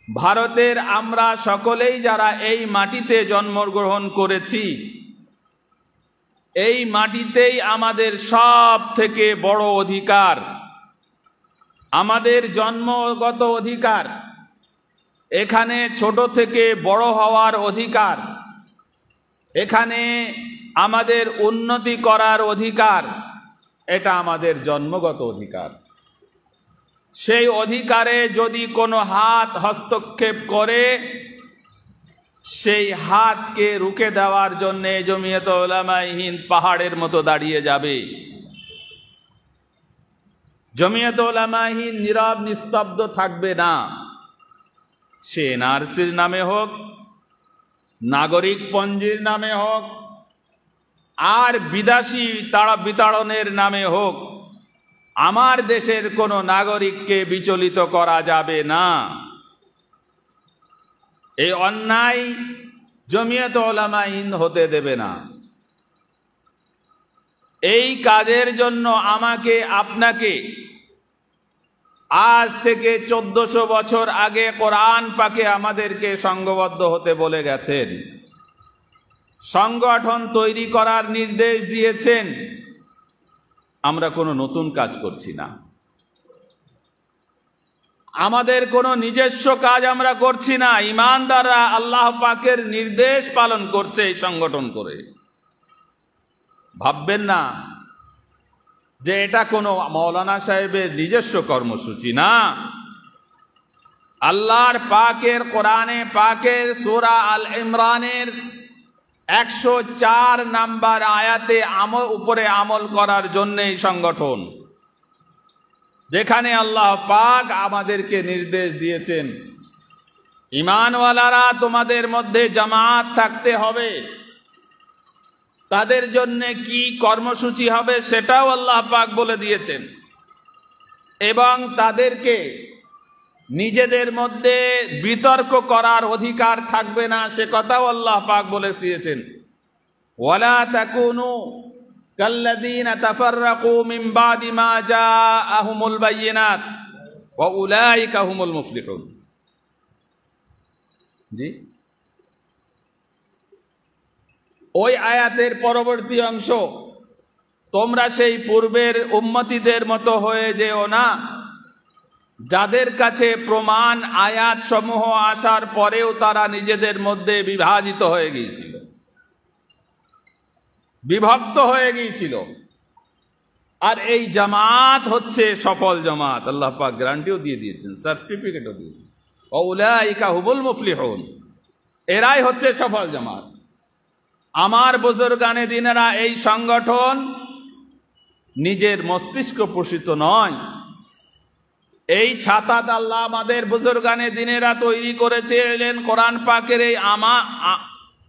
ভারতের আমরা সকলেই যারা এই মাটিতে জন্মগ্রহণ করেছি, এই মাটিতেই আমাদের সব থেকে বড় অধিকার, আমাদের জন্মগত অধিকার, এখানে ছোট থেকে বড় হওয়ার অধিকার, এখানে আমাদের উন্নতি করার অধিকার, এটা আমাদের জন্মগত অধিকার। সেই অধিকারে যদি কোনো হাত হস্তক্ষেপ করে, সেই হাতকে রুখে দেওয়ার জন্যে জমিয়ত উলামায়ে হিন্দ পাহাড়ের মতো দাঁড়িয়ে যাবে। জমিয়ত উলামায়ে হিন্দ নীরব নিস্তব্ধ থাকবে না। সে এনআরসির নামে হোক, নাগরিক পঞ্জির নামে হোক, আর বিদেশি বিতাড়নের নামে হোক, আমার দেশের কোনো নাগরিককে বিচলিত করা যাবে না। এই অন্যায় জমিয়ত উলামায়ে হিন্দ হতে দেবে না। এই কাজের জন্য আমাকে আপনাকে আজ থেকে 1400 বছর আগে কোরআন পাকে আমাদেরকে সংঘবদ্ধ হতে বলে গেছেন, সংগঠন তৈরি করার নির্দেশ দিয়েছেন। আমরা কোনো নতুন কাজ করছি না, আমাদের কোনো নিজস্ব কাজ আমরা করছি না। ঈমানদাররা আল্লাহ পাকের নির্দেশ পালন করছে এই সংগঠন করে। ভাববেন না যে এটা কোনো মাওলানা সাহেবের নিজস্ব কর্মসূচি না। আল্লাহর পাকের কোরআনে পাকের সূরা আল ইমরানের 104 নাম্বার আয়াতে উপরে আমল করার জন্য এই সংগঠন, যেখানে আল্লাহ পাক আমাদেরকে নির্দেশ দিয়েছেন, ঈমানওয়ালারা তোমাদের মধ্যে জামাত থাকতে হবে। তাদের জন্য কি কর্মসূচি হবে সেটাও আল্লাহ পাক বলে দিয়েছেন, এবং তাদেরকে নিজেদের মধ্যে বিতর্ক করার অধিকার থাকবে না সে কথাও আল্লাহ পাক বলে দিয়েছেন। ওয়ালা তাকুনু কাল্লাযীনা তাফাররাকু মিন বাদি মা জাআহুমুল বায়িনাত ওয়া উলাইকা হুমুল মুফলিহুন। জি, ওই আয়াতের পরবর্তী অংশ, তোমরা সেই পূর্বের উম্মতিদের মতো হয়ে যেও না, যাদের কাছে প্রমাণ আয়াত সমূহ আসার পরেও তারা নিজেদের মধ্যে বিভাজিত হয়ে গিয়েছিল, বিভক্ত হয়ে গিয়েছিল। আর এই জামাত হচ্ছে সফল জামাত। আল্লাহ পাক গ্যারান্টিও দিয়ে দিয়েছেন, সার্টিফিকেটও দিয়েছেন, উলাইকা হুমুল মুফলিহুন, এরাই হচ্ছে সফল জামাত। আমার বুজুর্গানে দিনেরা এই সংগঠন নিজের মস্তিষ্ক পোষিত নয়। এই ছাতা আল্লাহ আমাদের বুজুর্গানে দিনেরা তৈরি করেছিলেন কোরআন পাকের এই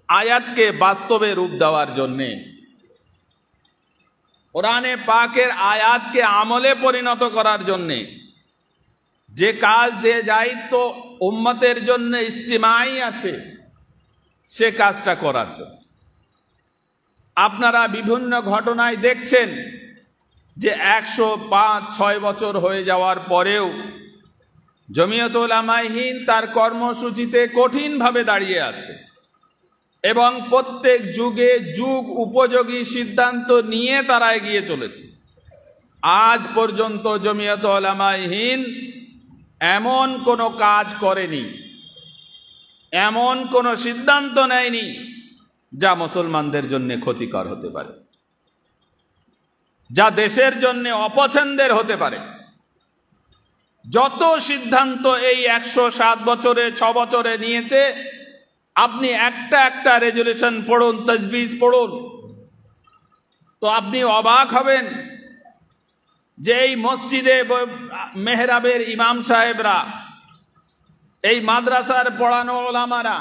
আয়াতকে বাস্তবে রূপ দেওয়ার জন্যে, কোরআনে পাকের আয়াতকে আমলে পরিণত করার জন্যে। যে কাজ দিয়ে দায়িত্ব উম্মতের জন্য ইজতিমাই আছে, সে কাজটা করার জন্য। আপনারা বিভিন্ন ঘটনায় দেখছেন যে 105-6 বছর হয়ে যাওয়ার পরেও জমিয়ত উলামায়ে হিন্দ তার কর্মসূচিতে কঠিনভাবে দাঁড়িয়ে আছে, এবং প্রত্যেক যুগে যুগ উপযোগী সিদ্ধান্ত নিয়ে তারা এগিয়ে চলেছে। আজ পর্যন্ত জমিয়ত উলামায়ে হিন্দ এমন কোনো কাজ করেনি, এমন কোনো সিদ্ধান্ত নেয়নি যা মুসলমানদের জন্য ক্ষতিকর হতে পারে, যা দেশের জন্য অপছন্দের হতে পারে। যত সিদ্ধান্ত এই 107 বছরে 6 বছরে নিয়েছে, আপনি একটা একটা রেজুলেশন পড়ুন, তাজবিজ পড়ুন, তো আপনি অবাক হবেন যে এই মসজিদে মেহরাবের ইমাম সাহেবরা, এই মাদ্রাসার পড়ানো ওলামারা,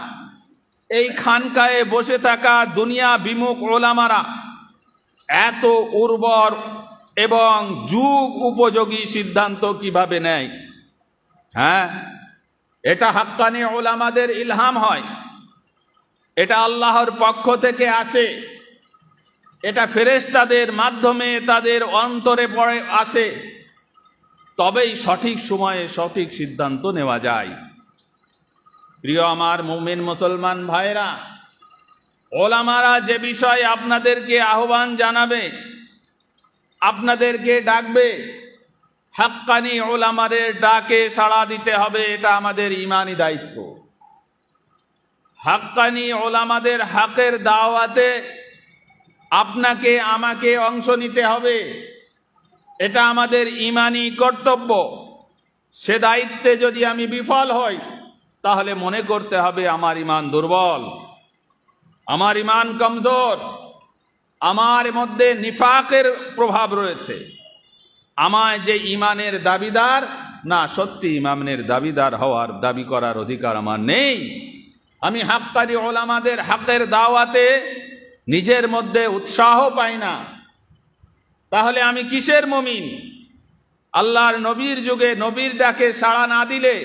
এই খানকায়ে বসে থাকা দুনিয়া বিমুখ ওলামারা এত উর্বর এবং যুগ উপযোগী সিদ্ধান্ত কিভাবে নেয়। হ্যাঁ, এটা হাক্কানি ওলামাদের ইলহাম হয়, এটা আল্লাহর পক্ষ থেকে আসে, এটা ফেরেশতাদের মাধ্যমে তাদের অন্তরে পড়ে আসে, তবেই সঠিক সময়ে সঠিক সিদ্ধান্ত নেওয়া যায়। প্রিয় আমার মুমিন মুসলমান ভাইরা, ওলামারা যে বিষয়ে আপনাদেরকে আহ্বান জানাবে, আপনাদেরকে ডাকবে, হাক্কানি ওলামাদের ডাকে সাড়া দিতে হবে। এটা আমাদের ঈমানি দায়িত্ব। হাক্কানি ওলামাদের হকের দাওয়াতে আপনাকে আমাকে অংশ নিতে হবে। এটা আমাদের ঈমানি কর্তব্য। সে দায়িত্বে যদি আমি বিফল হই, তাহলে মনে করতে হবে আমার ঈমান দুর্বল, আমার ঈমান কমজোর, আমার মধ্যে নিফাকের প্রভাব রয়েছে। আমায় যে ঈমানের দাবিদার না, সত্যি ঈমানের দাবিদার হওয়ার দাবি করার অধিকার আমার নেই। আমি হাক্কানি ওলামাদের হকের দাওয়াতে নিজের মধ্যে উৎসাহ পাই না, তাহলে আমি কিসের মুমিন? আল্লাহর নবীর যুগে নবীর ডাকে সাড়া না দিলে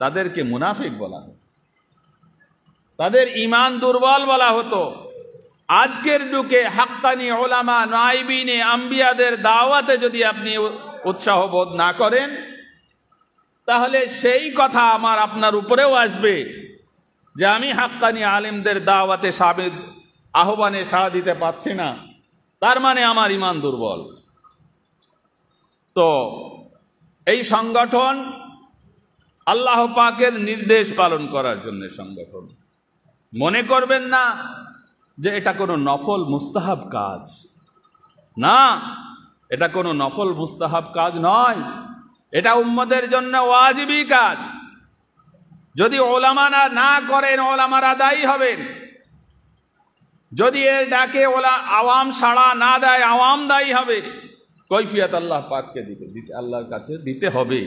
তাদেরকে মুনাফিক বলা হতো, তাদের ঈমান দুর্বল বলা হতো। আজকের যুগে হাক্কানি ওলামা নাইবিনে আম্বিয়াদের দাওয়াতে যদি আপনি উৎসাহ বোধ না করেন, তাহলে সেই কথা আমার আপনার উপরেও আসবে যে আমি হাক্কানি আলেমদের দাওয়াতে আহ্বানে সাড়া দিতে পারছি না, তার মানে আমার ঈমান দুর্বল। তো এই সংগঠন আল্লাহ পাকের নির্দেশ পালন করার জন্য সংগঠন। মনে করবেন না যে এটা কোনো নফল মুস্তাহাব কাজ, না, এটা কোনো নফল মুস্তাহাব কাজ নয়, এটা উম্মতের জন্য ওয়াজিবি কাজ। যদি ওলামারা না করেন, ওলামারা দায়ী হবেন। যদি এর ডাকে আওয়াম সাড়া না দেয়, আওয়াম দায়ী হবে। কৈফিয়ত আল্লাহ পাককে দিতে আল্লাহর কাছে দিতে হবে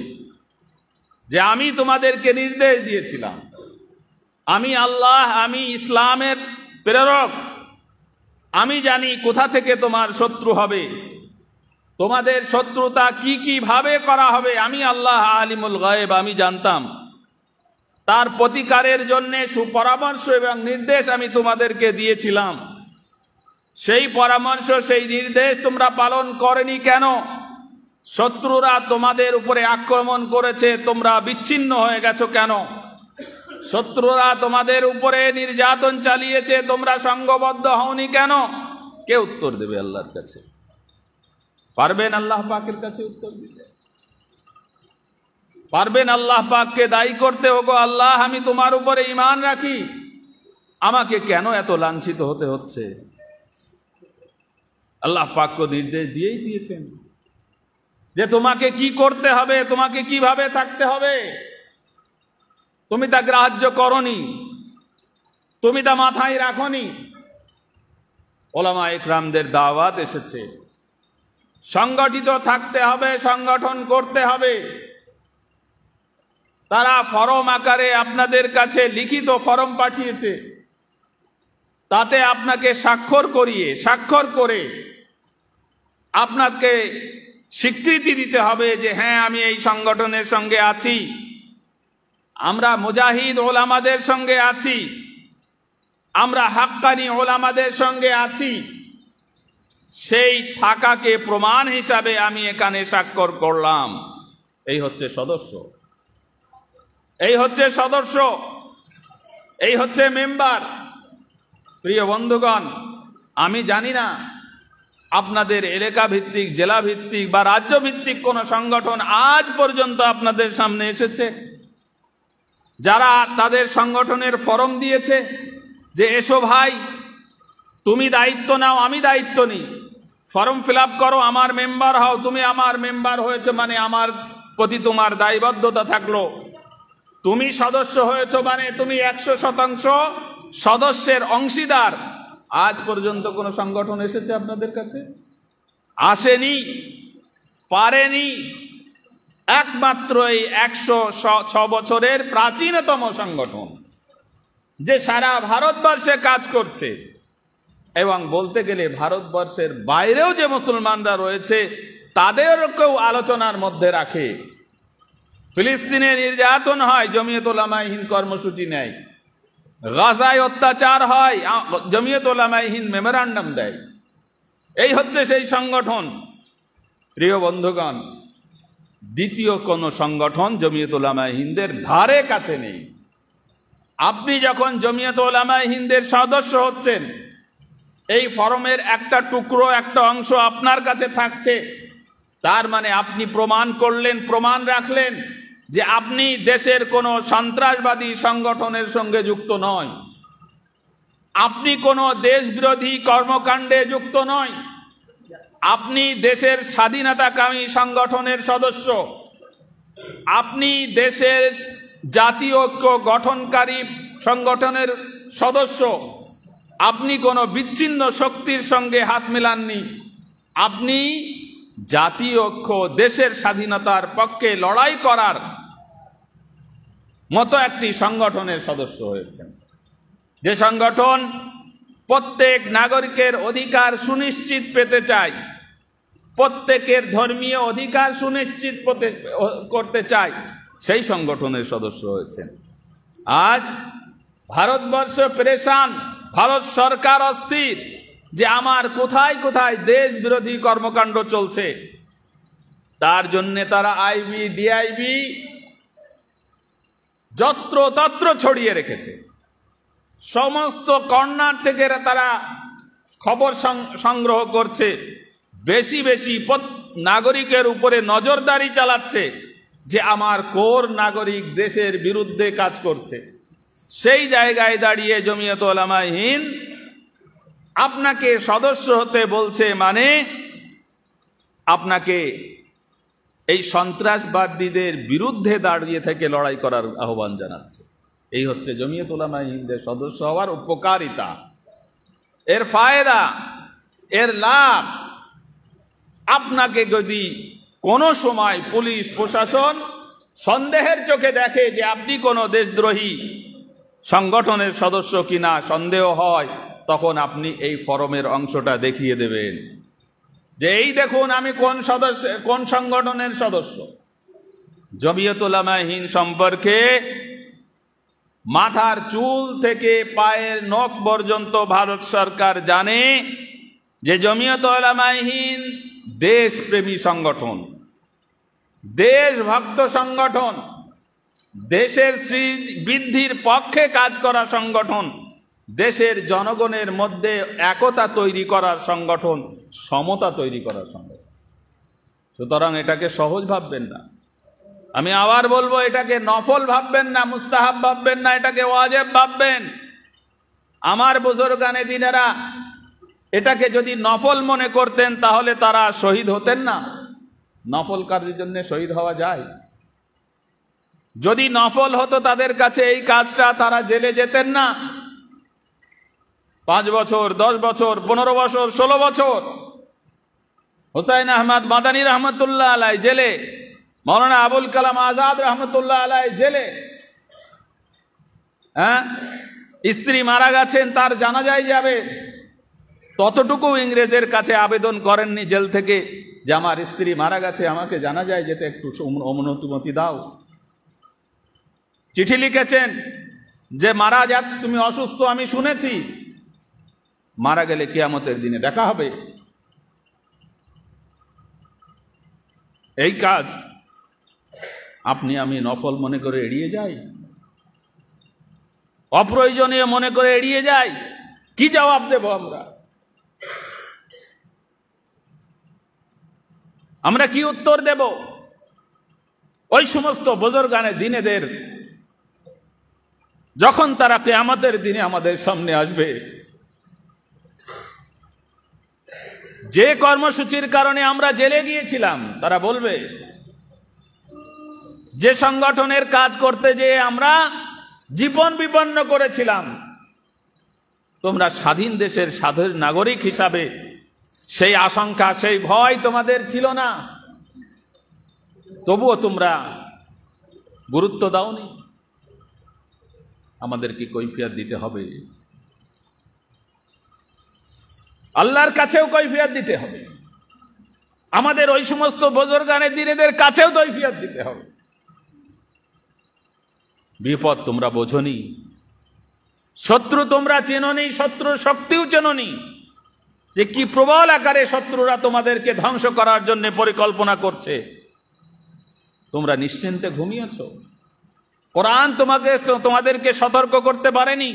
যে আমি তোমাদেরকে নির্দেশ দিয়েছিলাম, আমি আল্লাহ, আমি ইসলামের প্রেরক, আমি জানি কোথা থেকে তোমার শত্রু হবে, তোমাদের শত্রুতা কি কি ভাবে করা হবে। আমি আল্লাহ আলিমুল গায়েব, আমি জানতাম। তার প্রতিকারের জন্য সুপরামর্শ এবং নির্দেশ আমি তোমাদেরকে দিয়েছিলাম। সেই পরামর্শ, সেই নির্দেশ তোমরা পালন করনি কেন? শত্রুরা তোমাদের উপরে আক্রমণ করেছে, তোমরা বিচ্ছিন্ন হয়ে গেছো কেন? শত্রুরা তোমাদের উপরে নির্যাতন চালিয়েছে, তোমরা সংঘবদ্ধ হওনি কেন? কে উত্তর দেবে আল্লাহর কাছে? পারবেন আল্লাহ পাকের কাছে উত্তর দিতে? পারবেন আল্লাহ পাককে দায়ী করতে? ওগো আল্লাহ, আমি তোমার উপরে ঈমান রাখি, আমাকে কেন এত লাঞ্ছিত হতে হচ্ছে? আল্লাহ পাককে নির্দেশ দিয়েই দিয়েছেন যে তোমাকে কি করতে হবে, তোমাকে কিভাবে থাকতে হবে। তুমি তা গ্রাহ্য করনি, তুমি তা মাথায় রাখনি। ওলামা ইকরামদের দাওয়াত এসেছে, সংগঠিত থাকতে হবে, সংগঠন করতে হবে। তারা ফরম আকারে আপনাদের কাছে লিখিত ফরম পাঠিয়েছে, তাতে আপনাকে স্বাক্ষর করে আপনাকে স্বীকৃতি দিতে হবে যে হ্যাঁ, আমি এই সংগঠনের সঙ্গে আছি, আমরা মুজাহিদ ওলামাদের সঙ্গে আছি, আমরা হাক্কানি ওলামাদের সঙ্গে আছি। সেই থাকাকে প্রমাণ হিসাবে আমি এখানে স্বাক্ষর করলাম। এই হচ্ছে সদস্য, এই হচ্ছে সদস্য, এই হচ্ছে মেম্বার। প্রিয় বন্ধুগণ, আমি জানি না আপনাদের এলাকা ভিত্তিক, জেলা ভিত্তিক বা রাজ্য ভিত্তিক কোন সংগঠন আজ পর্যন্ত আপনাদের সামনে এসেছে যারা তাদের সংগঠনের ফরম দিয়েছে যে এসো ভাই, তুমি দায়িত্ব নাও, আমি দায়িত্ব নিই, ফর্ম ফিল আপ করো, আমার মেম্বার হও। তুমি আমার মেম্বার হয়েছে মানে আমার প্রতি তোমার দায়বদ্ধতা থাকলো। তুমি সদস্য হয়েছো মানে তুমি 100% সদস্যের অংশীদার। আজ পর্যন্ত কোন সংগঠন এসেছে আপনাদের কাছে? আসেনি, পারেনি। একমাত্র এই 106 বছরের প্রাচীনতম সংগঠন যে সারা ভারতবর্ষে কাজ করছে, এবং বলতে গেলে ভারতবর্ষের বাইরেও যে মুসলমানরা রয়েছে তাদেরকেও আলোচনার মধ্যে রাখে। ফিলিস্তিনে নির্যাতন হয়, জমিয়ত উলামায়ে হিন্দ কর্মসূচি নেয়। গাজায় অত্যাচার হয়, জমিয়ত উলামায়ে হিন্দ মেমোরান্ডাম দেয়। এই হচ্ছে সেই সংগঠন। প্রিয় বন্ধুগণ, দ্বিতীয় কোন সংগঠন জমিয়ত উলামায়ে হিন্দের ধারে কাছে নেই। আপনি যখন জমিয়ত উলামায়ে হিন্দের সদস্য হচ্ছেন, এই ফরমের একটা টুকরো, একটা অংশ আপনার কাছে থাকছে, তার মানে আপনি প্রমাণ করলেন, প্রমাণ রাখলেন যে আপনি দেশের কোনো সন্ত্রাসবাদী সংগঠনের সঙ্গে যুক্ত নয়, আপনি কোনো দেশবিরোধী কর্মকাণ্ডে যুক্ত নয়, আপনি দেশের স্বাধীনতাকামী সংগঠনের সদস্য, আপনি দেশের জাতীয় ঐক্য গঠনকারী সংগঠনের সদস্য, আপনি কোনো বিচ্ছিন্ন শক্তির সঙ্গে হাত মেলাননি, আপনি জাতীয় ঐক্য, দেশের স্বাধীনতার পক্ষে লড়াই করার মতো একটি সংগঠনের সদস্য হয়েছেন, যে সংগঠন প্রত্যেক নাগরিকের অধিকার সুনিশ্চিত পেতে চায়, প্রত্যেকের ধর্মীয় অধিকার সুনিশ্চিত করতে চায়, সেই সংগঠনের সদস্য হয়েছেন। আজ ভারতবর্ষ পেরেশান, ভারত সরকার অস্থির যে আমার কোথায় কোথায় দেশ বিরোধী কর্মকাণ্ড চলছে, তার জন্য তারা আইবি, ডিআইবি যত্র তত্র ছড়িয়ে রেখেছে। সমস্ত কর্নার থেকে তারা খবর সংগ্রহ করছে, বেশি বেশি নাগরিকের উপরে নজরদারি চালাচ্ছে যে আমার কোর নাগরিক দেশের বিরুদ্ধে কাজ করছে। সেই জায়গায় দাঁড়িয়ে জমিয়ত উলামায়ে হিন্দ আপনাকে সদস্য হতে বলছে, মানে আপনাকে এই সন্ত্রাসবাদীদের বিরুদ্ধে দাঁড়িয়ে থেকে লড়াই করার আহ্বান জানাচ্ছে। এই হচ্ছে জমিয়ত উলামায়ে হিন্দের সদস্য হওয়ার উপকারিতা, এর ফায়দা, এর লাভ। আপনাকে যদি কোনো সময় পুলিশ প্রশাসন সন্দেহের চোখে দেখে যে আপনি কোনো দেশদ্রোহী সংগঠনের সদস্য কিনা সন্দেহ হয়, তখন আপনি এই ফরমের অংশটা দেখিয়ে দেবেন যে এই দেখুন আমি কোন সংগঠনের সদস্য। জমিয়ত উলামায়ে হিন্দ সম্পর্কে মাথার চুল থেকে পায়ের নখ পর্যন্ত ভারত সরকার জানে যে জমিয়ত উলামায়ে হিন্দ দেশপ্রেমী সংগঠন, দেশভক্ত সংগঠন, দেশের বৃদ্ধির পক্ষে কাজ করা সংগঠন, দেশের জনগণের মধ্যে একতা তৈরি করার সংগঠন, সমতা তৈরি করার সংগঠন। সুতরাং এটাকে সহজ ভাববেন না। আমি আবার বলবো, এটাকে নফল ভাববেন না, মুস্তাহাব ভাববেন না, এটাকে ওয়াজিব ভাববেন। আমার বুজুর্গানে দিনেরা এটাকে যদি নফল মনে করতেন তাহলে তারা শহীদ হতেন না। নফল কাজের জন্য শহীদ হওয়া যায়? যদি নফল হতো তাদের কাছে এই কাজটা, তারা জেলে যেতেন না। 5 বছর, 10 বছর, 15 বছর, 16 বছর হুসাইন আহমদ মাদানী রহমতুল্লাহ আলাই জেলে, মৌলানা আবুল কালাম আজাদ রহমতুল্লাহ আলাই জেলে। স্ত্রী মারা গেছেন, তার জানাজায় যাবে, ততটুকু ইংরেজের কাছে আবেদন করেননি জেল থেকে যে আমার স্ত্রী মারা গেছে, আমাকে জানাজায় যেতে একটু অনুমতি দাও। চিঠি লিখেছেন যে মারা যাক, তুমি অসুস্থ আমি শুনেছি, মারা গেলে কিয়ামতের দিনে দেখা হবে। এই কাজ আপনি আমি নফল মনে করে এড়িয়ে যাই, অপ্রয়োজনীয় মনে করে এড়িয়ে যাই। কি জবাব দেব আমরা? আমরা কি উত্তর দেব ওই সমস্ত বুজুর্গানে দিনেদের, যখন তারা কিয়ামতের দিনে আমাদের সামনে আসবে? যে কর্মসূচির কারণে আমরা জেলে গিয়েছিলাম, তারা বলবে যে সংগঠনের কাজ করতে যেয়ে আমরা জীবন বিপন্ন করেছিলাম, তোমরা স্বাধীন দেশের স্বাধীন নাগরিক হিসাবে সেই আশঙ্কা, সেই ভয় তোমাদের ছিল না, তবুও তোমরা গুরুত্ব দাওনি। আমাদেরকে কৈফিয়ত দিতে হবে, আল্লাহর কাছেও কৈফিয়ত দিতে হবে, আমাদের ওই সমস্ত বুজুর্গানে দিনেদের কাছেও কৈফিয়ত দিতে হবে। বিপদ তোমরা বোঝনি, শত্রু তোমরা চেননি, শত্রুর শক্তিও চেননি, যে কি প্রবল আকারে শত্রুরা তোমাদেরকে ধ্বংস করার জন্য পরিকল্পনা করছে। তোমরা নিশ্চিন্তে ঘুমিয়েছ, কোরআন তোমাদেরকে সতর্ক করতে পারেনি?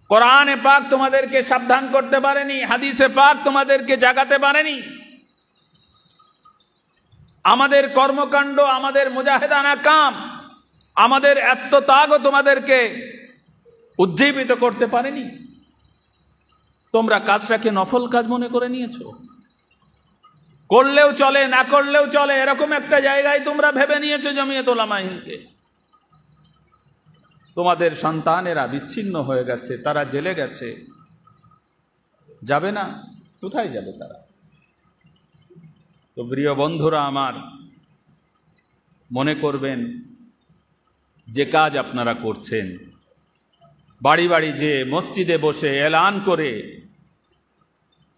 কোরআনে পাক তোমাদেরকে সাবধান করতে পারেনি? হাদিসে পাক তোমাদেরকে জাগাতে পারেনি? আমাদের কর্মকাণ্ড, আমাদের মুজাহিদানা কাম, আমাদের আত্মত্যাগও তোমাদেরকে উজ্জীবিত করতে পারেনি? তোমরা কাজটাকে নফল কাজ মনে করে নিয়েছো। করলেও চলে, না করলেও চলে, এরকম একটা জায়গায় তোমরা ভেবে নিয়েছো জমিয়ত উলামা হিন্দকে। তোমাদের সন্তানেরা বিচ্ছিন্ন হয়ে গেছে, তারা জেলে গেছে, যাবে না? কোথায় যাবে তারা? তো প্রিয় বন্ধুরা আমার, মনে করবেন যে কাজ আপনারা করছেন, বাড়ি বাড়ি যে মসজিদে বসে এলান করে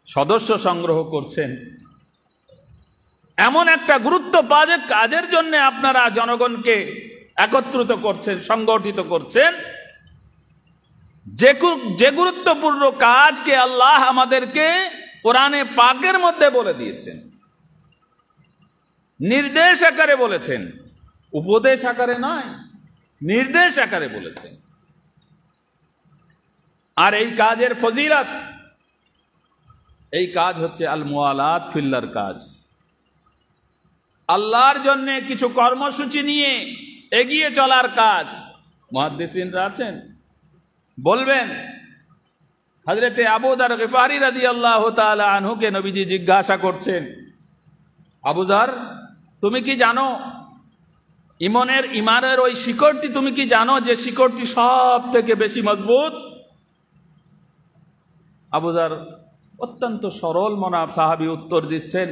সদস্য সংগ্রহ করছেন, এমন একটা গুরুত্বপূর্ণ কাজের জন্য আপনারা জনগণকে একত্রিত করছেন, সংগঠিত করছেন, যে গুরুত্বপূর্ণ কাজকে আল্লাহ আমাদেরকে কোরআনে পাকের মধ্যে বলে দিয়েছেন, নির্দেশ আকারে বলেছেন, উপদেশ আকারে নয়, নির্দেশ আকারে বলেছেন। আর এই কাজের ফজিলত, এই কাজ হচ্ছে আল মুআলাত ফিল্লার কাজ। আল্লাহর জন্য কিছু কর্মসূচি নিয়ে এগিয়ে চলার কাজ। মুহাদ্দিসিনরা আছেন, বলবেন হযরতে আবু যর গিফারি রাদিয়াল্লাহু তাআলা আনহুকে নবীজি জিজ্ঞাসা করছেন, আবু যর, তুমি কি জানো ইমানের ওই শিকড়টি, তুমি কি জানো যে শিকড়টি সব থেকে বেশি মজবুত? আবু যর অত্যন্ত সরল মনা সাহাবী উত্তর দিচ্ছেন,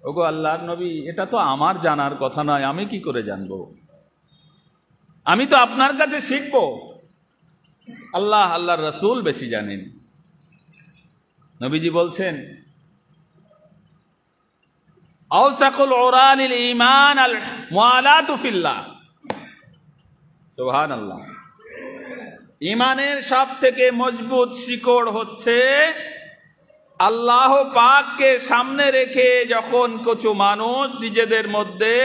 ওগো আল্লাহর নবী, এটা তো আমার জানার কথা নয়, আমি কি করে জানবো? আমি তো আপনার কাছে শিখবো। আল্লাহর রাসূল বেশি জানেন। নবীজি বলছেন, আওসাকুল উরানিল ঈমান আল মুআলাতু ফিল্লাহ। সুবহানাল্লাহ। ঈমানের সব থেকে মজবুত শিকড় হচ্ছে আল্লাহ পাককে সামনে রেখে যখন কিছু মানুষ নিজেদের মধ্যে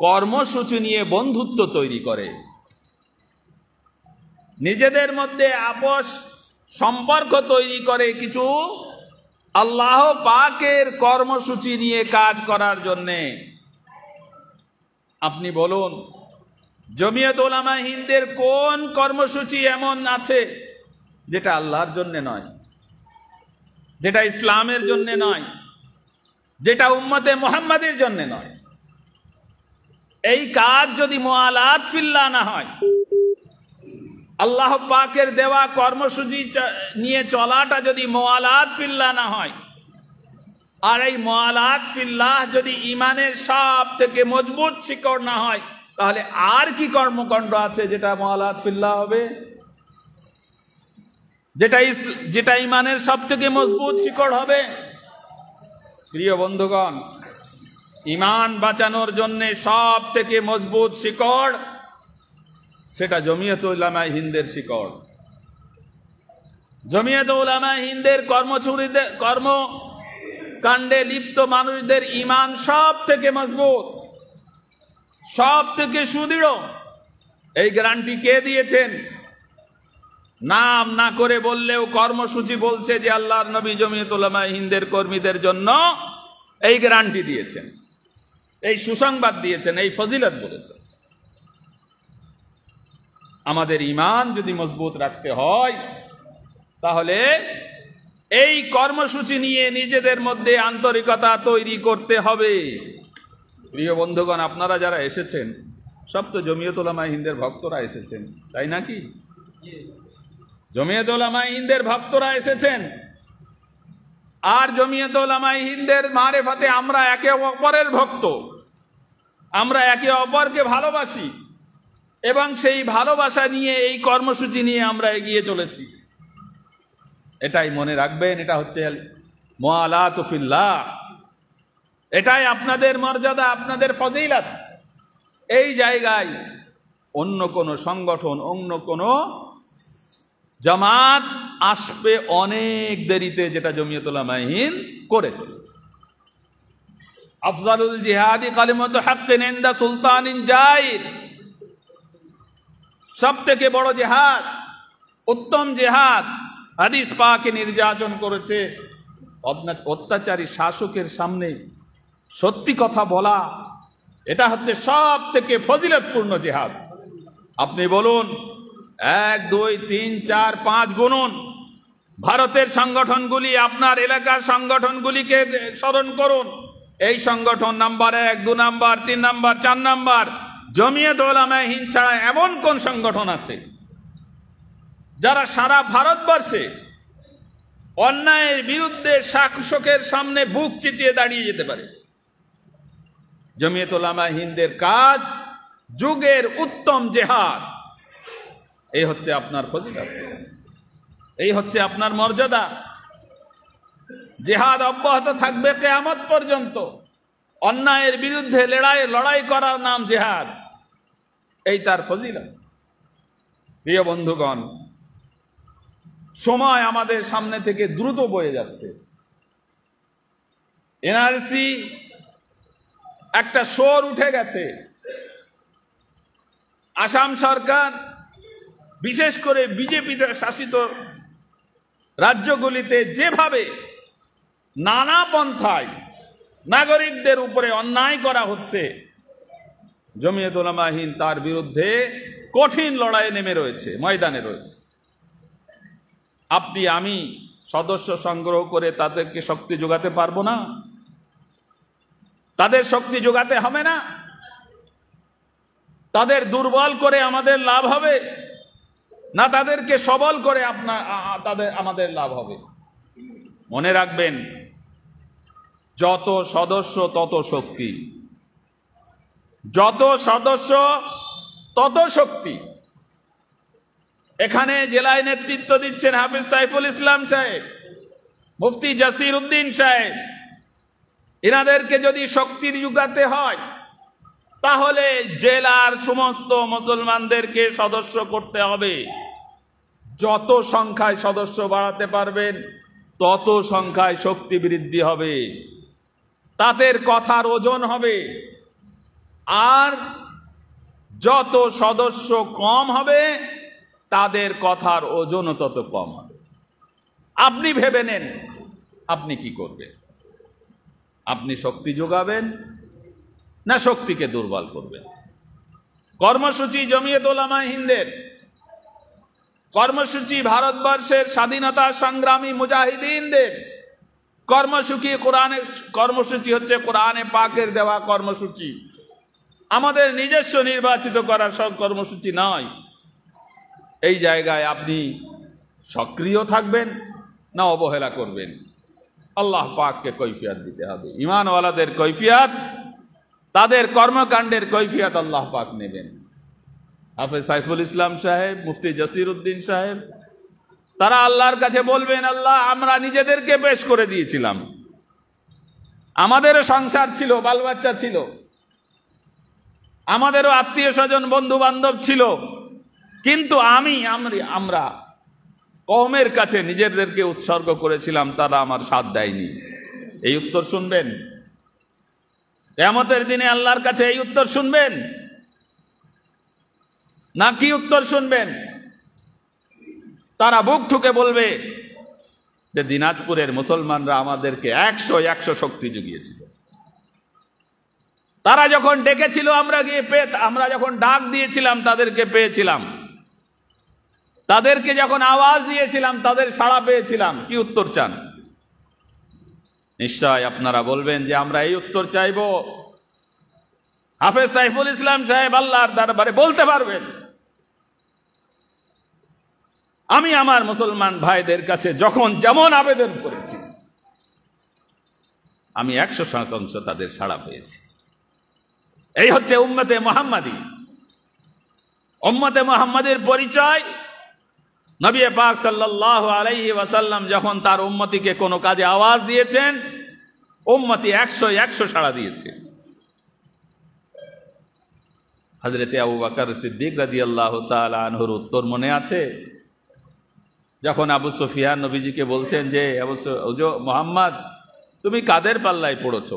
কর্মসূচি নিয়ে বন্ধুত্ব তৈরি করে, নিজেদের মধ্যে আপস সম্পর্ক তৈরি করে, কিছু আল্লাহ পাকের কর্মসূচি নিয়ে কাজ করার জন্যে। আপনি বলুন, জমিয়ত উলামা হিন্দের কোন কর্মসূচি এমন আছে যেটা আল্লাহর জন্য নয়, যেটা ইসলামের জন্য নয়, যেটা উম্মতে মুহাম্মাদের জন্য নয়? এই কাজ যদি মুআলাত ফিল্লাহ না হয়, আল্লাহ পাকের দেওয়া কর্মসূচি নিয়ে চলাটা যদি মুআলাত ফিল্লাহ না হয়, আর এই মুআলাত ফিল্লাহ যদি ঈমানের সব থেকে মজবুত শিকড় না হয়, তাহলে আর কি কর্মকাণ্ড আছে যেটা মুআলাত ফিল্লাহ হবে, যেটা ঈমানের সব থেকে মজবুত শিকড় হবে? প্রিয় বন্ধুগণ, ঈমান বাঁচানোর জন্য সব থেকে মজবুত শিকড়, সেটা জমিয়ত উলামা হিন্দের শিকড়। জমিয়ত উলামা হিন্দের কর্মকাণ্ডে লিপ্ত মানুষদের ঈমান সব থেকে মজবুত, সব থেকে সুদৃঢ়। এই গ্যারান্টি কে দিয়েছেন? নাম না করে বললেও কর্মসূচি বলছে যে আল্লাহর নবী জমিয়ত উলামা হিন্দের কর্মীদের জন্য এই গ্যারান্টি দিয়েছেন, এই সুসংবাদ দিয়েছেন, এই ফজিলত বলেছেন। আমাদের ঈমান যদি মজবুত রাখতে হয়, তাহলে এই কর্মসূচি নিয়ে নিজেদের মধ্যে আন্তরিকতা তৈরি করতে হবে। প্রিয় বন্ধুগণ, আপনারা যারা এসেছেন সব তো জমিয়ত উলামা হিন্দের ভক্তরা এসেছেন, তাই নাকি? জমিয়ত উলামা হিন্দের ভক্তরা এসেছেন, আর জমিয়ত উলামা হিন্দের মারেফাতে আমরা একে অপরের ভক্ত, আমরা একে অপরকে ভালোবাসি, এবং সেই ভালোবাসা নিয়ে এই কর্মসূচি নিয়ে আমরা এগিয়ে চলেছি। এটাই মনে রাখবেন, এটা হচ্ছে মুআলাতু ফিল্লাহ, এটাই আপনাদের মর্যাদা, আপনাদের ফজিলত। এই জায়গায় অন্য কোন সংগঠন, অন্য কোন জামাত আসবে অনেক দেরিতে, যেটা জমিয়ত উলামা হিন্দ করে চলেছে। আফজালুল জিহাদি কালিমাতু হাক্কিন ইনদা সুলতানিন জাইর। সবথেকে বড় জেহাদ, উত্তম জেহাদ। হাদিস পাকে নির্যাতন করেছে, অত্যাচারী শাসকের সামনে সত্যি কথা বলা, এটা হচ্ছে সব থেকে ফজিলতপূর্ণ জেহাদ। আপনি বলুন 1 2 3 4 5 গুনুন, ভারতের সংগঠনগুলি, আপনার এলাকার সংগঠনগুলিকে স্মরণ করুন। এই সংগঠন number 1, 2 number, 3 number, 4 number. Jamiat উলামায়ে হিন্দ ছাড়া এমন কোন সংগঠন আছে যারা সারা ভারতবর্ষে অন্যায়ের বিরুদ্ধে শাসকের সামনে বুক চিতিয়ে দাঁড়িয়ে যেতে পারে? জমিয়ত উলামায়ে হিন্দের কাজ যুগের উত্তম জেহাদ। এই হচ্ছে আপনার ফজিলত, এই হচ্ছে আপনার মর্যাদা। জেহাদ অব্যাহত থাকবে কিয়ামত পর্যন্ত। অন্যায়ের বিরুদ্ধে লড়াই করার নাম জেহাদ, এই তার ফজিলত। প্রিয় বন্ধুগণ, সময় আমাদের সামনে থেকে দ্রুত বয়ে যাচ্ছে। এনআরসি একটা শোর উঠে গেছে। আসাম সরকার, বিশেষ করে বিজেপি শাসিত রাজ্যগুলিতে যেভাবে নানা পন্থায় নাগরিকদের উপরে অন্যায় করা হচ্ছে, জমিয়ত উলামায়ে হিন্দ তার বিরুদ্ধে কঠিন লড়াইয়ে নেমে রয়েছে, ময়দানে রয়েছে। আপনি আমি সদস্য সংগ্রহ করে তাদেরকে শক্তি যোগাতে পারবো না? তাদের শক্তি যোগাতে হবে না? তাদের দুর্বল করে আমাদের লাভ হবে না তাদেরকে সবল করে আমাদের লাভ হবে? মনে রাখবেন, যত সদস্য তত শক্তি, যত সদস্য তত শক্তি। এখানে জেলায় নেতৃত্ব দিচ্ছেন হাফিজ সাইফুল ইসলাম সাহেব, মুফতি জাসির উদ্দিন সাহেব। এনাদেরকে যদি শক্তি যোগাতে হয় তাহলে জেলার সমস্ত মুসলমানদেরকে সদস্য করতে হবে। যত সংখ্যায় সদস্য বাড়াতে পারবেন তত সংখ্যায় শক্তি বৃদ্ধি হবে, তাদের কথার ওজন হবে। আর যত সদস্য কম হবে তাদের কথার ওজনও তত কম হবে। আপনি ভেবে নেন আপনি কি করবেন? আপনি শক্তি যোগাবেন না শক্তিকে দুর্বল করবেন? কর্মসূচি জমিয়ত উলামায়ে হিন্দের কর্মসূচি, ভারতবর্ষের স্বাধীনতা সংগ্রামী মুজাহিদিনদের কর্মসূচি হচ্ছে কোরআনে পাকের দেওয়া কর্মসূচি, আমাদের নিজস্ব নির্বাচিত করার সব কর্মসূচি নয়। এই জায়গায় আপনি সক্রিয় থাকবেন না অবহেলা করবেন? আল্লাহ পাককে কৈফিয়ত দিতে হবে। ঈমানওয়ালাদের কৈফিয়ত, তাদের কর্মকাণ্ডের কৈফিয়ত আল্লাহ পাক নেবেন। হাফেজ সাইফুল ইসলাম সাহেব, মুফতি জাসির উদ্দিন সাহেব, তারা আল্লাহর কাছে বলবেন, আল্লাহ আমরা নিজেদেরকে পেশ করে দিয়েছিলাম, আমাদেরও সংসার ছিল, বাল বাচ্চা ছিল, আমাদেরও আত্মীয় স্বজন বন্ধু বান্ধব ছিল, কিন্তু আমরা কওমের কাছে নিজেদেরকে উৎসর্গ করেছিলাম, তারা আমার সাথ দেয়নি। এই উত্তর শুনবেন কিয়ামতের দিনে আল্লাহর কাছে? এই উত্তর শুনবেন না কি উত্তর শুনবেন? তারা বুক ঠুকে বলবে যে দিনাজপুরের মুসলমানরা আমাদেরকে 100 শক্তি জুগিয়েছিল। তারা যখন ডেকেছিল আমরা যখন ডাক দিয়েছিলাম তাদেরকে পেয়েছিলাম, তাদেরকে যখন আওয়াজ দিয়েছিলাম তাদের সাড়া পেয়েছিলাম। কি উত্তর চান? নিশ্চয় আপনারা বলবেন যে আমরা এই উত্তর চাইব। হাফেজ সাইফুল ইসলাম সাহেব আল্লাহর দরবারে বলতে পারবেন, আমি আমার মুসলমান ভাইদের কাছে যখন যেমন আবেদন করেছি আমি 100% তাদের সাড়া পেয়েছি। এই হচ্ছে উম্মতে মুহাম্মাদি। উম্মতে মুহাম্মাদের পরিচয়, নবী পাক সাল্লাল্লাহু আলাইহি ওয়াসাল্লাম যখন তার উম্মতিকে কোনো কাজে আওয়াজ দিয়েছেন, উম্মতি 100 সাড়া দিয়েছে। হযরতে আবু বকর সিদ্দিক রাদিয়াল্লাহু তাআলা আনহুর উত্তর মনে আছে? যখন আবু সুফিয়ান নবীজিকে বলছেন যে মুহাম্মদ তুমি কাদের পাল্লায় পড়েছ,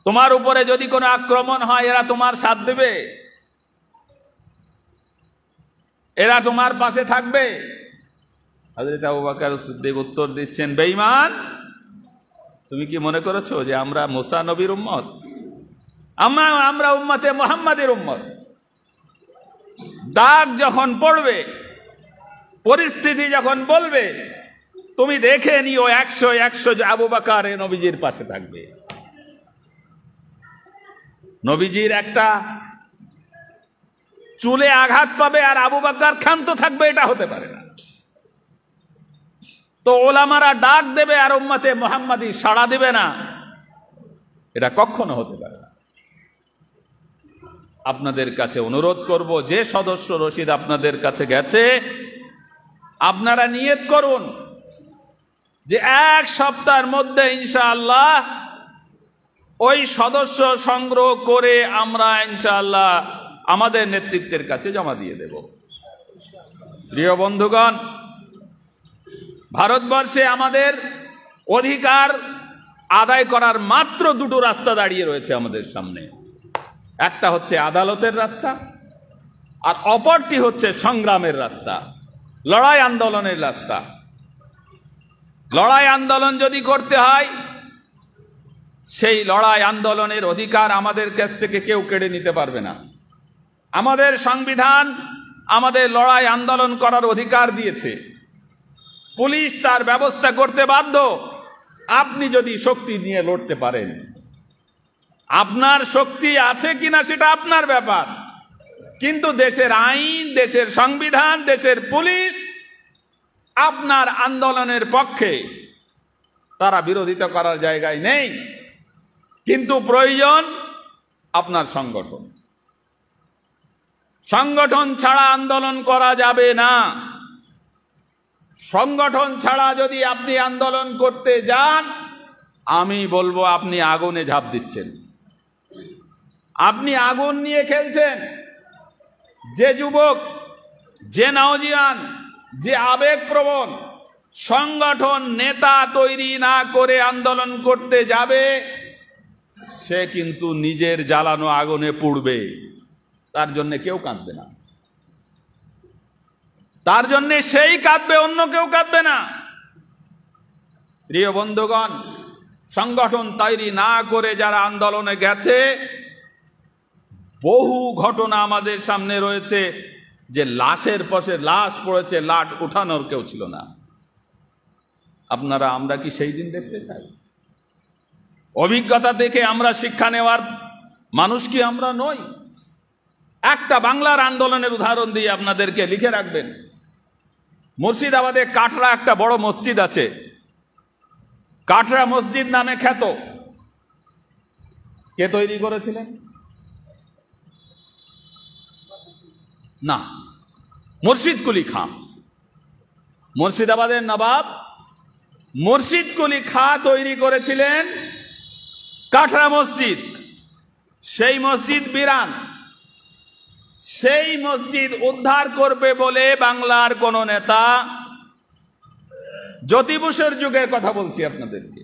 তোমার উপরে যদি কোনো আক্রমণ হয় এরা তোমার সাথ দেবে? এরা তোমার পাশে থাকবে? হযরত আবু বকর সিদ্দিক উত্তর দিচ্ছেন, বেঈমান, তুমি কি মনে করেছো যে আমরা মুসা নবীর উম্মত? আমরা উম্মতে মুহাম্মাদের উম্মত। দাগ যখন পড়বে, পরিস্থিতি যখন বলবে, তুমি দেখে নিও 100 যে আবু বকর নবীজির পাশে থাকবে। নবীজির একটা চুলে আঘাত পাবে আর আবু বকর ক্ষান্ত থাকবে, এটা হতে পারে না। তো ওলামারা ডাক দেবে আর উম্মতে মুহাম্মাদি সাড়া দেবে না, এটা কখনো হতে পারে না। আপনাদের কাছে অনুরোধ করব, যে সদস্য রশিদ আপনাদের কাছে গেছে, আপনারা নিয়ত করুন যে 1 সপ্তাহের মধ্যে ইনশাআল্লাহ ওই সদস্য সংগ্রহ করে আমরা ইনশাআল্লাহ আমাদের নেতৃত্বের কাছে জমা দিয়ে দেব। প্রিয় বন্ধুগণ, ভারতবর্ষে আমাদের অধিকার আদায় করার মাত্র 2টো রাস্তা দাঁড়িয়ে রয়েছে আমাদের সামনে। একটা হচ্ছে আদালতের রাস্তা, আর অপরটি হচ্ছে সংগ্রামের রাস্তা, লড়াই আন্দোলনের রাস্তা। লড়াই আন্দোলন যদি করতে হয়, সেই লড়াই আন্দোলনের অধিকার আমাদের কাছ থেকে কেউ কেড়ে নিতে পারবে না। আমাদের সংবিধান আমাদের লড়াই আন্দোলন করার অধিকার দিয়েছে। পুলিশ তার ব্যবস্থা করতে বাধ্য, আপনি যদি শক্তি নিয়ে লড়তে পারেন। আপনার শক্তি আছে কিনা সেটা আপনার ব্যাপার, কিন্তু দেশের আইন, দেশের সংবিধান, দেশের পুলিশ আপনার আন্দোলনের পক্ষে, তারা বিরোধিতা করার জায়গায় নেই। কিন্তু প্রয়োজন আপনার সংগঠন। সংগঠন ছাড়া আন্দোলন করা যাবে না। সংগঠন ছাড়া যদি আপনি আন্দোলন করতে যান, আমি বলবো আপনি আগুনে ঝাঁপ দিচ্ছেন, আপনি আগুন নিয়ে খেলছেন। যে যুবক, যে নওজোয়ান, যে আবেগপ্রবণ সংগঠন নেতা তৈরি না করে আন্দোলন করতে যাবে, সে কিন্তু নিজের জ্বালানো আগুনে পুড়বে। তার জন্য কেউ কাঁদবে না, তার জন্য সেই কাঁদবে, অন্য কেউ কাঁদবে না। প্রিয় বন্ধুগণ, সংগঠন তৈরি না করে যারা আন্দোলনে গেছে, বহু ঘটনা আমাদের সামনে রয়েছে যে লাশের পাশে লাশ পড়েছে, লাশ উঠানোর কেউ ছিল না। আমরা কি সেই দিন দেখতে চাই? অভিজ্ঞতা দেখে আমরা শিক্ষা নেওয়ার মানুষ কি আমরা নই? একটা বাংলার আন্দোলনের উদাহরণ দিয়ে আপনাদেরকে লিখে রাখবেন। মুর্শিদাবাদে কাটরা একটা বড় মসজিদ আছে, কাটরা মসজিদ নামে খ্যাত। কে তৈরি করেছিলেন? না, মুর্শিদ কুলি খাঁ। মুর্শিদাবাদের নবাব মুর্শিদ কুলি খাঁ তৈরি করেছিলেন কাটরা মসজিদ। সেই মসজিদ বিরান। সেই মসজিদ উদ্ধার করবে বলে বাংলার কোন নেতা, জ্যোতি বসুর যুগের কথা বলছি আপনাদেরকে,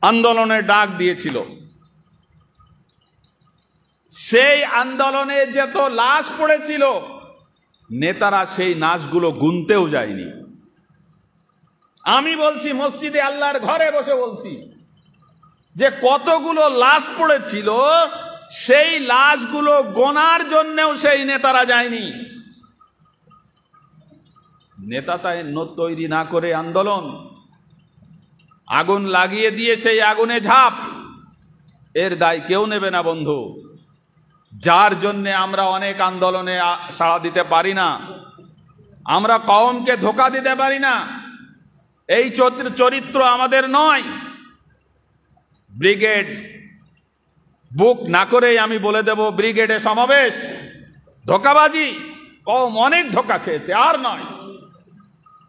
আন্দোলনের ডাক দিয়েছিল। সেই আন্দোলনে যত লাশ পড়েছিল, নেতারা সেই লাশগুলো গুনতেও যায়নি। আমি বলছি, মসজিদে আল্লাহর ঘরে বসে বলছি যে কতগুলো লাশ পড়েছিল, সেই লাশগুলো গোনার জন্যও সেই নেতারা যায়নি। নেতা তাই তৈরি না করে আন্দোলন, আগুন লাগিয়ে দিয়ে সেই আগুনে ঝাঁপ, এর দায় কেউ নেবে না বন্ধু। যার জন্য আমরা অনেক আন্দোলনে সাড়া দিতে পারি না, আমরা কওমকে ধোঁকা দিতে পারি না, এই চরিত্র আমাদের নয়। ব্রিগেড বুক না করেই আমি বলে দেব, ব্রিগেডে সমাবেশ ধোঁকাবাজি। কওম অনেক ধোঁকা খেয়েছে, আর নয়।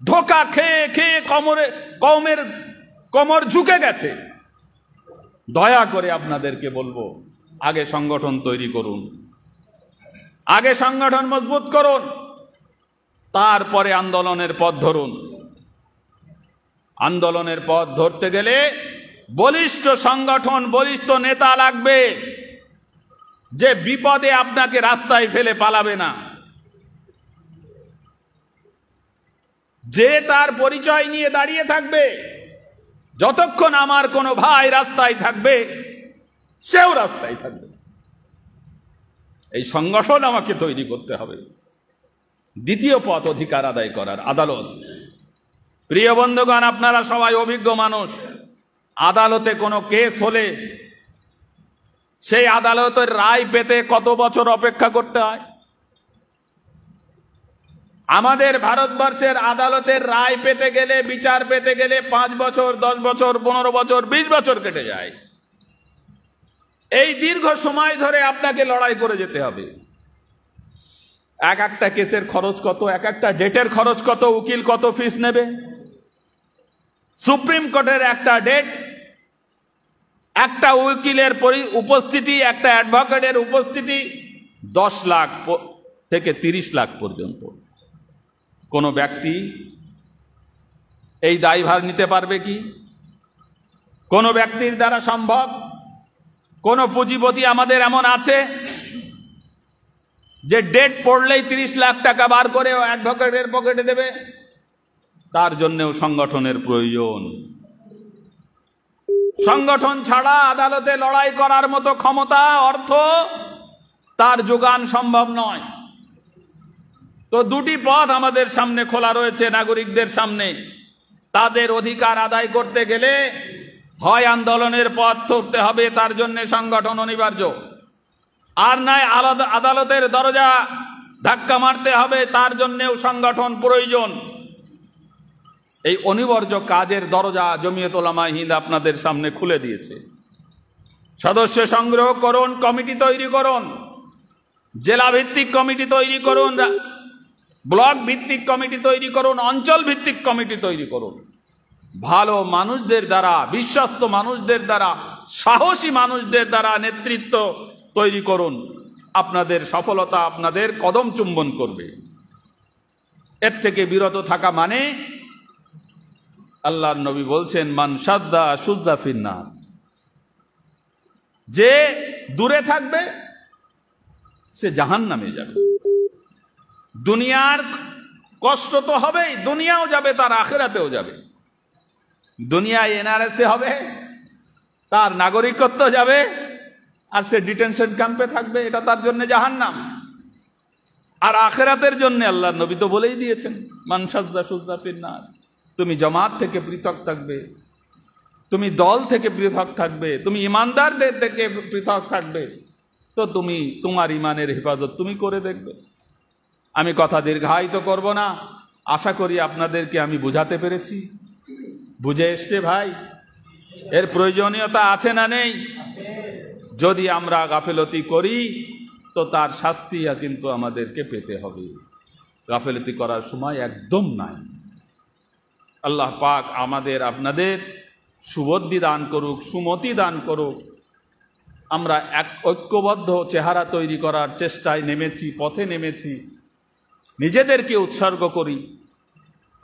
ধোঁকা খেয়ে খেয়ে কওমের কোমর ঝুঁকে গেছে। দয়া করে আপনাদেরকে বলবো, আগে সংগঠন তৈরি করুন, আগে সংগঠন মজবুত করুন, তারপরে আন্দোলনের পথ ধরুন। আন্দোলনের পথ ধরতে গেলে বলিষ্ঠ সংগঠন, বলিষ্ঠ নেতা লাগবে, যে বিপদে আপনাকে রাস্তায় ফেলে পালাবে না। যে তার পরিচয় নিয়ে দাঁড়িয়ে থাকবে, যতক্ষণ আমার কোনো ভাই রাস্তায় থাকবে সেও রাস্তায় থাকবে। এই সংগঠন আমাকে তৈরি করতে হবে। দ্বিতীয় পথ অধিকার আদায় করার, আদালত। প্রিয় বন্ধুগণ, আপনারা সবাই অভিজ্ঞ মানুষ। আদালতে কোনো কেস হলে সেই আদালতের রায় পেতে কত বছর অপেক্ষা করতে হয়? আমাদের ভারতবর্ষের আদালতের রায় পেতে গেলে, বিচার পেতে গেলে 5 বছর, 10 বছর, 15 বছর, 20 বছর কেটে যায়। এই দীর্ঘ সময় ধরে আপনাকে লড়াই করে যেতে হবে। এক একটা কেসের খরচ কত, এক একটা ডেটের খরচ কত, উকিল কত ফিস নেবে। সুপ্রিম কোর্টের একটা ডেট, একটা উকিলের উপস্থিতি, একটা অ্যাডভোকেটের উপস্থিতি 10 লাখ থেকে 30 লাখ পর্যন্ত। কোনো ব্যক্তি এই দায়ভার নিতে পারবে কি? কোনো ব্যক্তির দ্বারা সম্ভব? কোন পুঁজিপতি আমাদের এমন আছে যে ডেট পড়লেই 30 লাখ টাকা বার করে অ্যাডভোকেটের পকেটে দেবে? তার জন্যও সংগঠনের প্রয়োজন। সংগঠন ছাড়া আদালতে লড়াই করার মতো ক্ষমতা, অর্থ তার যোগান সম্ভব নয়। তো দুটি পথ আমাদের সামনে খোলা রয়েছে, নাগরিকদের সামনে। তাদের অধিকার আদায় করতে গেলে হয় আন্দোলনের পথ ধরতে হবে, তার জন্য সংগঠন অনিবার্য, আর নয় আদালতের দরজা ধাক্কা মারতে হবে, তার জন্যও সংগঠন প্রয়োজন। এই অনিবার্য কাজের দরজা জমিয়ত উলামায়ে হিন্দ আপনাদের সামনে খুলে দিয়েছে। সদস্য সংগ্রহ করুন, কমিটি তৈরি করুন, জেলা ভিত্তিক কমিটি তৈরি করুন, ব্লক ভিত্তিক কমিটি তৈরি করুন, অঞ্চল ভিত্তিক কমিটি তৈরি করুন। ভালো মানুষদের দ্বারা, বিশ্বস্ত মানুষদের দ্বারা, সাহসী মানুষদের দ্বারা নেতৃত্ব তৈরি করুন। আপনাদের সফলতা আপনাদের কদম চুম্বন করবে। এর থেকে বিরত থাকা মানে, আল্লাহর নবী বলছেন, মান সাদ্দা সুদ্দা ফিন্নার। যে দূরে থাকবে সে জাহান্নামে যাবে। দুনিয়ার কষ্ট তো হবেই, দুনিয়াও যাবে, তার আখিরাতেও যাবে। দুনিয়ায় এনআরএসএ হবে, তার নাগরিকত্ব যাবে, আর সে ডিটেনশন ক্যাম্পে থাকবে, এটা তার জন্য জাহান্নাম। আর আখিরাতের জন্য আল্লাহর নবী তো বলেই দিয়েছেন, মান সাদ্দা সুদ্দা ফিন্নার। তুমি জামাত থেকে পৃথক থাকবে, তুমি দল থেকে পৃথক থাকবে, তুমি ইমানদারদের থেকে পৃথক থাকবে, তো তুমি তোমার ইমানের হেফাজত তুমি করে দেখবে। আমি কথা দীর্ঘায়িত করব না, আশা করি আপনাদেরকে আমি বুঝাতে পেরেছি। বুঝে এসছে ভাই? এর প্রয়োজনীয়তা আছে না নেই? যদি আমরা গাফেলতি করি তো তার শাস্তি কিন্তু আমাদেরকে পেতে হবে। গাফেলতি করার সময় একদম নাই। আল্লাহ পাক আমাদের আপনাদের সুবুদ্ধি দান করুক, সুমতি দান করুক। আমরা এক ঐক্যবদ্ধ চেহারা তৈরি করার চেষ্টায় নেমেছি, পথে নেমেছি। নিজেদেরকে উৎসর্গ করি।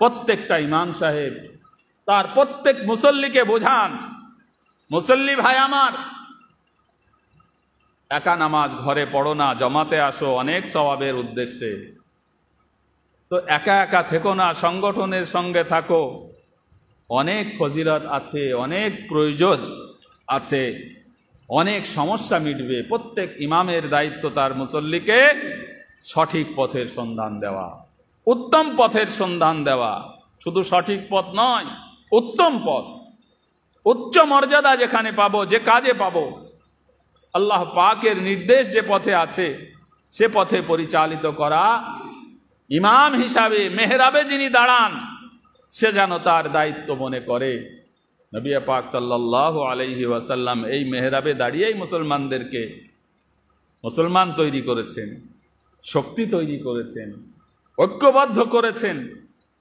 প্রত্যেকটা ইমাম সাহেব তার প্রত্যেক মুসল্লিকে বোঝান, মুসল্লি ভাই আমার, একা নামাজ ঘরে পড়ো না, জমাতে আসো অনেক সওয়াবের উদ্দেশ্যে। তো একা একা থেকো না, সংগঠনের সঙ্গে থাকো, অনেক ফজিলত আছে, অনেক প্রয়োজন আছে, অনেক সমস্যা মিটবে। প্রত্যেক ইমামের দায়িত্ব তার মুসল্লিকে সঠিক পথের সন্ধান দেওয়া, উত্তম পথের সন্ধান দেওয়া। শুধু সঠিক পথ নয়, উত্তম পথ, উচ্চ মর্যাদা যেখানে পাবো, যে কাজে পাবো, আল্লাহ পাকের নির্দেশ যে পথে আছে সে পথে পরিচালিত করা। ইমাম হিসাবে মেহরাবে যিনি দাঁড়ান সে যেন তার দায়িত্ব মনে করে। নবী পাক সাল্লাল্লাহু আলাইহি ওয়াসাল্লাম এই মেহরাবে দাঁড়িয়েই মুসলমানদেরকে মুসলমান তৈরি করেছেন, শক্তি তৈরি করেছেন, ঐক্যবদ্ধ করেছেন,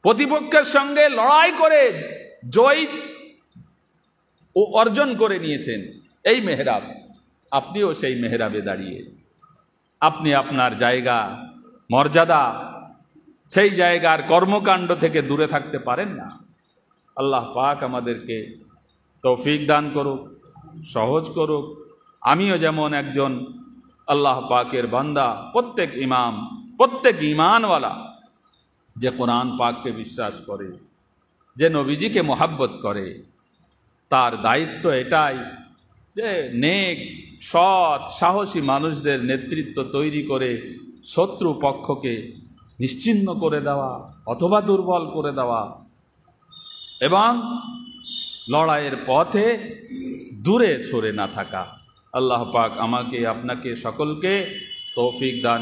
প্রতিপক্ষের সঙ্গে লড়াই করে জয় ও অর্জন করে নিয়েছেন। এই মেহরাব, আপনিও সেই মেহরাবে দাঁড়িয়ে আপনি আপনার জায়গা, মর্যাদা, সেই জায়গার কর্মকাণ্ড থেকে দূরে থাকতে পারেন না। আল্লাহ পাক আমাদেরকে তৌফিক দান করুক, সহজ করুক। আমিও যেমন একজন আল্লাহ পাকের বান্দা, প্রত্যেক ইমাম, প্রত্যেক ঈমানওয়ালা যে কোরআন পাককে বিশ্বাস করে, যে নবীজিকে মোহাব্বত করে, তার দায়িত্ব এটাই যে নেক, সৎ, সাহসী মানুষদের নেতৃত্ব তৈরি করে শত্রু পক্ষকে নিশ্চিহ্ন করে দেওয়া অথবা দুর্বল করে দেওয়া এবং লড়াইয়ের পথে দূরে সরে না থাকা। আল্লাহ পাক আমাকে আপনাকে সকলকে তৌফিক দান